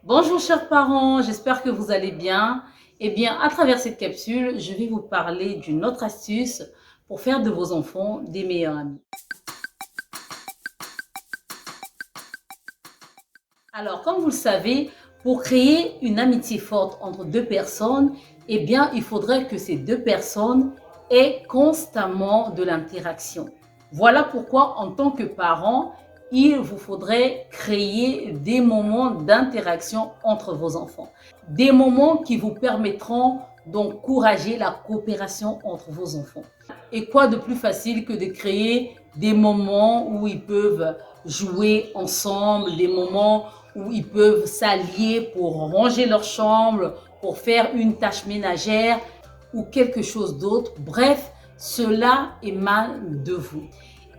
Bonjour chers parents, j'espère que vous allez bien. Eh bien, à travers cette capsule, je vais vous parler d'une autre astuce pour faire de vos enfants des meilleurs amis. Alors, comme vous le savez, pour créer une amitié forte entre deux personnes, eh bien, il faudrait que ces deux personnes aient constamment de l'interaction. Voilà pourquoi, en tant que parent, il vous faudrait créer des moments d'interaction entre vos enfants. Des moments qui vous permettront d'encourager la coopération entre vos enfants. Et quoi de plus facile que de créer des moments où ils peuvent jouer ensemble, des moments où ils peuvent s'allier pour ranger leur chambre, pour faire une tâche ménagère ou quelque chose d'autre. Bref, cela émane de vous.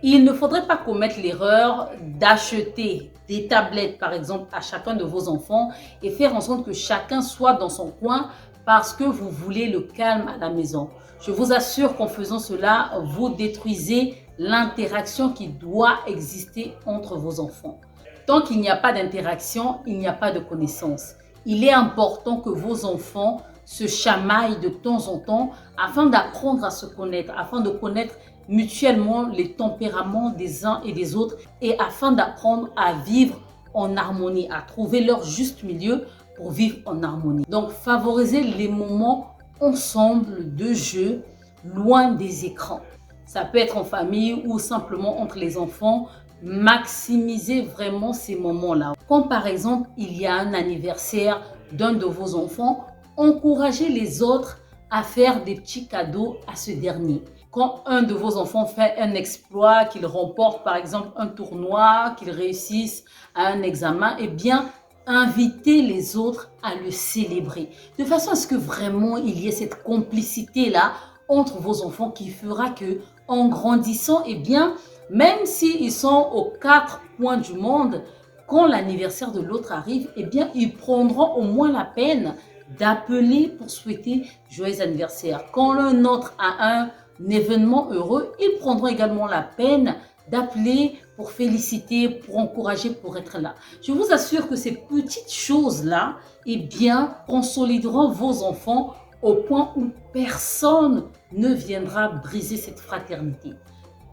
Il ne faudrait pas commettre l'erreur d'acheter des tablettes, par exemple, à chacun de vos enfants et faire en sorte que chacun soit dans son coin parce que vous voulez le calme à la maison. Je vous assure qu'en faisant cela, vous détruisez l'interaction qui doit exister entre vos enfants. Tant qu'il n'y a pas d'interaction, il n'y a pas de connaissance. Il est important que vos enfants se chamaillent de temps en temps afin d'apprendre à se connaître, afin de connaître mutuellement les tempéraments des uns et des autres et afin d'apprendre à vivre en harmonie, à trouver leur juste milieu pour vivre en harmonie. Donc, favorisez les moments ensemble de jeu, loin des écrans. Ça peut être en famille ou simplement entre les enfants. Maximisez vraiment ces moments-là. Quand par exemple, il y a un anniversaire d'un de vos enfants, encouragez les autres à faire des petits cadeaux à ce dernier. Quand un de vos enfants fait un exploit, qu'il remporte par exemple un tournoi, qu'il réussisse à un examen, eh bien, invitez les autres à le célébrer. De façon à ce que vraiment il y ait cette complicité-là entre vos enfants qui fera que, en grandissant, eh bien, même s'ils sont aux quatre coins du monde, quand l'anniversaire de l'autre arrive, eh bien, ils prendront au moins la peine d'appeler pour souhaiter joyeux anniversaire. Quand l'un autre a un événement heureux, ils prendront également la peine d'appeler pour féliciter, pour encourager, pour être là. Je vous assure que ces petites choses-là, eh bien, consolideront vos enfants au point où personne ne viendra briser cette fraternité.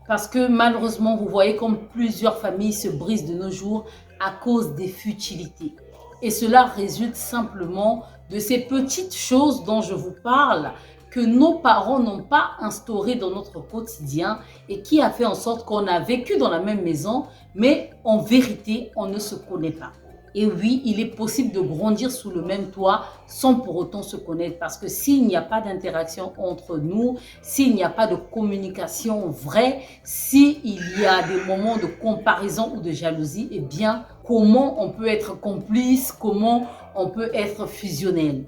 Parce que malheureusement, vous voyez comme plusieurs familles se brisent de nos jours à cause des futilités. Et cela résulte simplement de ces petites choses dont je vous parle que nos parents n'ont pas instaurées dans notre quotidien et qui a fait en sorte qu'on a vécu dans la même maison, mais en vérité, on ne se connaît pas. Et oui, il est possible de grandir sous le même toit sans pour autant se connaître. Parce que s'il n'y a pas d'interaction entre nous, s'il n'y a pas de communication vraie, s'il y a des moments de comparaison ou de jalousie, eh bien, comment on peut être complice, comment on peut être fusionnel?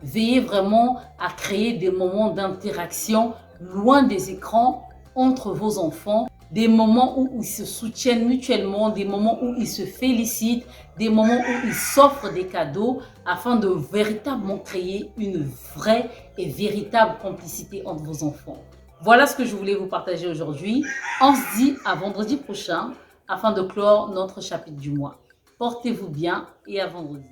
Veillez vraiment à créer des moments d'interaction loin des écrans entre vos enfants. Des moments où ils se soutiennent mutuellement, des moments où ils se félicitent, des moments où ils s'offrent des cadeaux afin de véritablement créer une vraie et véritable complicité entre vos enfants. Voilà ce que je voulais vous partager aujourd'hui. On se dit à vendredi prochain afin de clore notre chapitre du mois. Portez-vous bien et à vendredi.